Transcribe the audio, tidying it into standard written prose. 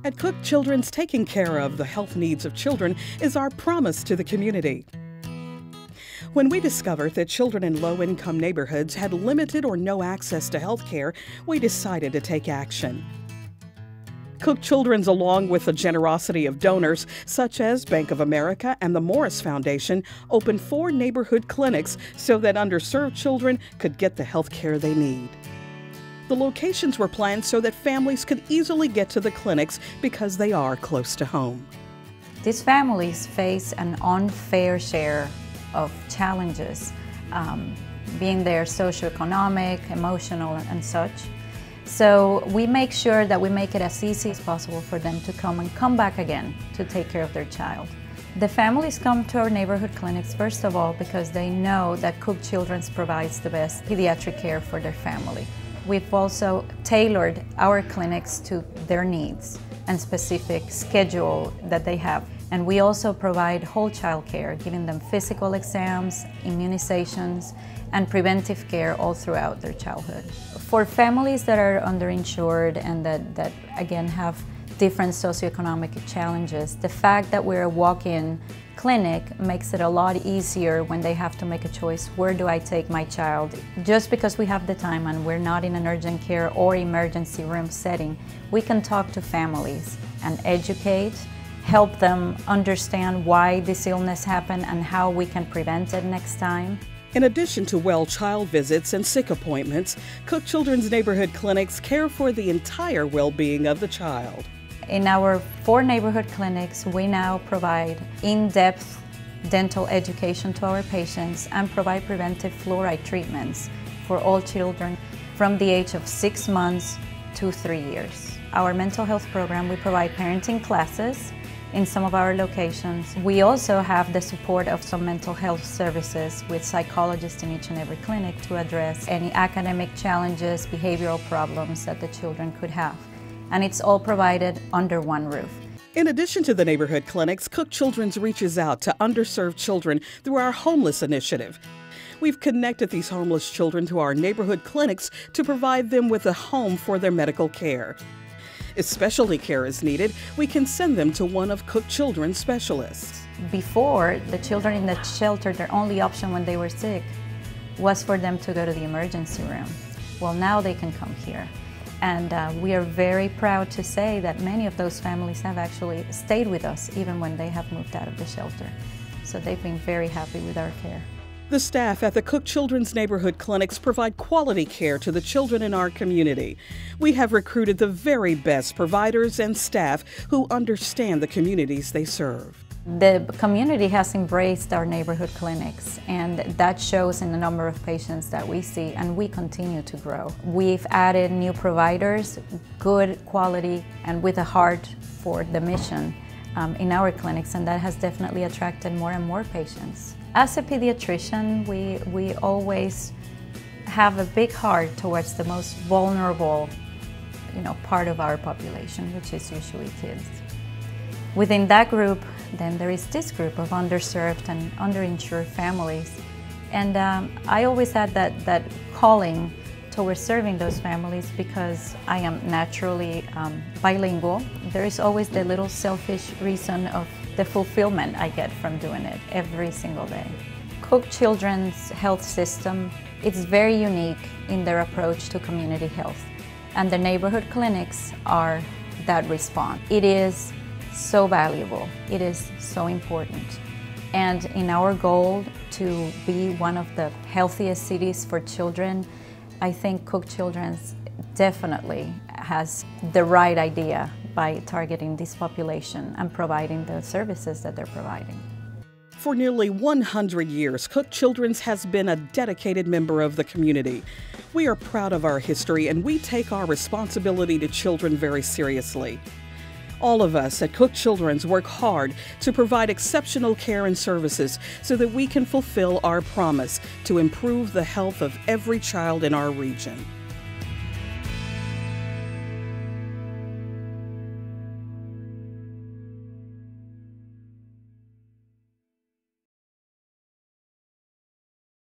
At Cook Children's, taking care of the health needs of children is our promise to the community. When we discovered that children in low-income neighborhoods had limited or no access to health care, we decided to take action. Cook Children's, along with the generosity of donors such as Bank of America and the Morris Foundation, opened 4 neighborhood clinics so that underserved children could get the health care they need. The locations were planned so that families could easily get to the clinics because they are close to home. These families face an unfair share of challenges, being their socioeconomic, emotional, and such. So we make sure that we make it as easy as possible for them to come back again to take care of their child. The families come to our neighborhood clinics, first of all, because they know that Cook Children's provides the best pediatric care for their family. We've also tailored our clinics to their needs and specific schedule that they have. And we also provide whole child care, giving them physical exams, immunizations, and preventive care all throughout their childhood. For families that are underinsured and that again have different socioeconomic challenges, the fact that we're a walk-in clinic makes it a lot easier when they have to make a choice, where do I take my child? Just because we have the time and we're not in an urgent care or emergency room setting, we can talk to families and educate, help them understand why this illness happened and how we can prevent it next time. In addition to well child visits and sick appointments, Cook Children's neighborhood clinics care for the entire well-being of the child. In our 4 neighborhood clinics, we now provide in-depth dental education to our patients and provide preventive fluoride treatments for all children from the age of 6 months to 3 years. Our mental health program, we provide parenting classes in some of our locations. We also have the support of some mental health services with psychologists in each and every clinic to address any academic challenges, behavioral problems that the children could have. And it's all provided under one roof. In addition to the neighborhood clinics, Cook Children's reaches out to underserved children through our homeless initiative. We've connected these homeless children to our neighborhood clinics to provide them with a home for their medical care. If specialty care is needed, we can send them to one of Cook Children's specialists. Before, the children in the shelter, their only option when they were sick was for them to go to the emergency room. Well, now they can come here. And we are very proud to say that many of those families have actually stayed with us even when they have moved out of the shelter. So they've been very happy with our care. The staff at the Cook Children's neighborhood clinics provide quality care to the children in our community. We have recruited the very best providers and staff who understand the communities they serve. The community has embraced our neighborhood clinics, and that shows in the number of patients that we see, and we continue to grow. We've added new providers, good quality, and with a heart for the mission in our clinics, and that has definitely attracted more and more patients. As a pediatrician, we always have a big heart towards the most vulnerable, part of our population, which is usually kids. Within that group, then there is this group of underserved and underinsured families. And I always had that calling towards serving those families because I am naturally bilingual. There is always the little selfish reason of the fulfillment I get from doing it every single day. Cook Children's health system, it's very unique in their approach to community health. And the neighborhood clinics are that response. It is so valuable. It is so important. And in our goal to be one of the healthiest cities for children, I think Cook Children's definitely has the right idea by targeting this population and providing the services that they're providing. For nearly 100 years, Cook Children's has been a dedicated member of the community. We are proud of our history and we take our responsibility to children very seriously. All of us at Cook Children's work hard to provide exceptional care and services so that we can fulfill our promise to improve the health of every child in our region.